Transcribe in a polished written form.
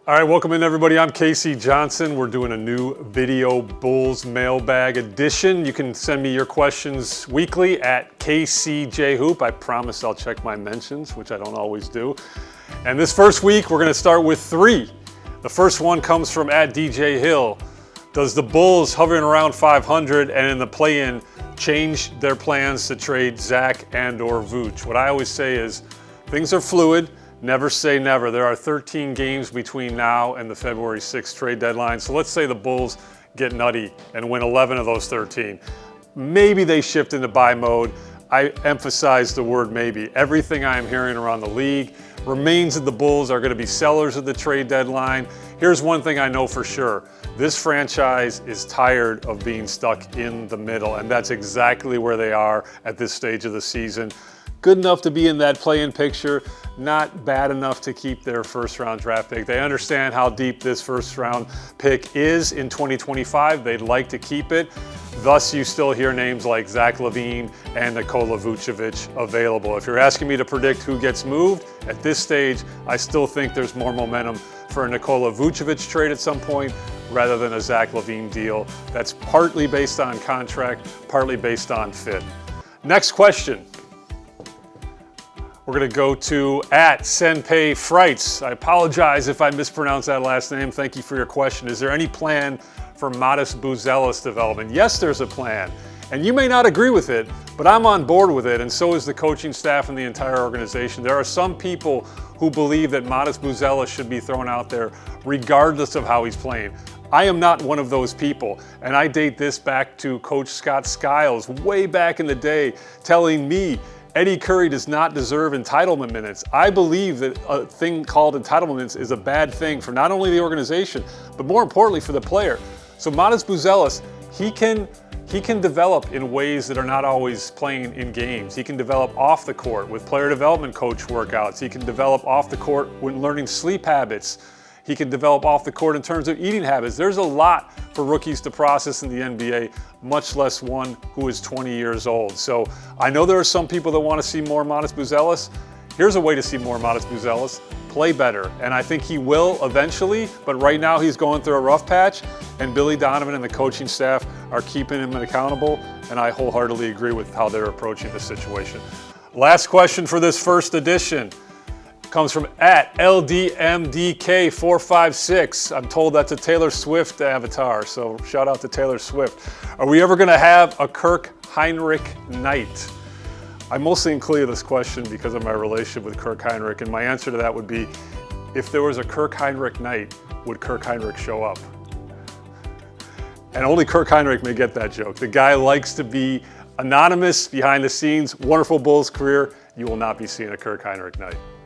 All right, welcome in everybody. I'm Casey Johnson. We're doing a new video Bulls Mailbag edition. You can send me your questions weekly at KCJHoop. I promise I'll check my mentions, which I don't always do. And this first week, we're gonna start with 3. The first one comes from at DJ Hill. Does the Bulls hovering around 500 and in the play-in change their plans to trade Zach and or Vooch? What I always say is things are fluid. Never say never. There are 13 games between now and the February 6th trade deadline. So let's say the Bulls get nutty and win 11 of those 13. Maybe they shift into buy mode. I emphasize the word maybe. Everything I am hearing around the league remains that the Bulls are going to be sellers at the trade deadline. Here's one thing I know for sure. This franchise is tired of being stuck in the middle, and that's exactly where they are at this stage of the season. Good enough to be in that play-in picture, not bad enough to keep their first-round draft pick. They understand how deep this first-round pick is in 2025. They'd like to keep it. Thus, you still hear names like Zach LaVine and Nikola Vucevic available. If you're asking me to predict who gets moved, at this stage, I still think there's more momentum for a Nikola Vucevic trade at some point rather than a Zach LaVine deal. That's partly based on contract, partly based on fit. Next question. We're going to go to at Senpei Frights. I apologize if I mispronounced that last name. Thank you for your question. Is there any plan for modest Buzelis development? Yes, there's a plan. And you may not agree with it, but I'm on board with it, and so is the coaching staff and the entire organization. There are some people who believe that modest Buzelis should be thrown out there regardless of how he's playing. I am not one of those people, and I date this back to Coach Scott Skiles way back in the day telling me Eddie Curry does not deserve entitlement minutes. I believe that a thing called entitlement minutes is a bad thing for not only the organization, but more importantly for the player. So modest Buzelis, he can develop in ways that are not always playing in games. He can develop off the court with player development coach workouts. He can develop off the court when learning sleep habits. He can develop off the court in terms of eating habits. There's a lot for rookies to process in the NBA, much less one who is 20 years old. So I know there are some people that want to see more modest Buzelis. Here's a way to see more modest Buzelis. Play better. And I think he will eventually, but right now he's going through a rough patch, and Billy Donovan and the coaching staff are keeping him accountable, and I wholeheartedly agree with how they're approaching this situation. Last question for this first edition comes from at LDMDK456. I'm told that's a Taylor Swift avatar, so shout out to Taylor Swift. Are we ever going to have a Kirk Hinrich night? I mostly included this question because of my relationship with Kirk Hinrich, and my answer to that would be, if there was a Kirk Hinrich night, would Kirk Hinrich show up? And only Kirk Hinrich may get that joke. The guy likes to be anonymous behind the scenes. Wonderful Bulls career. You will not be seeing a Kirk Hinrich night.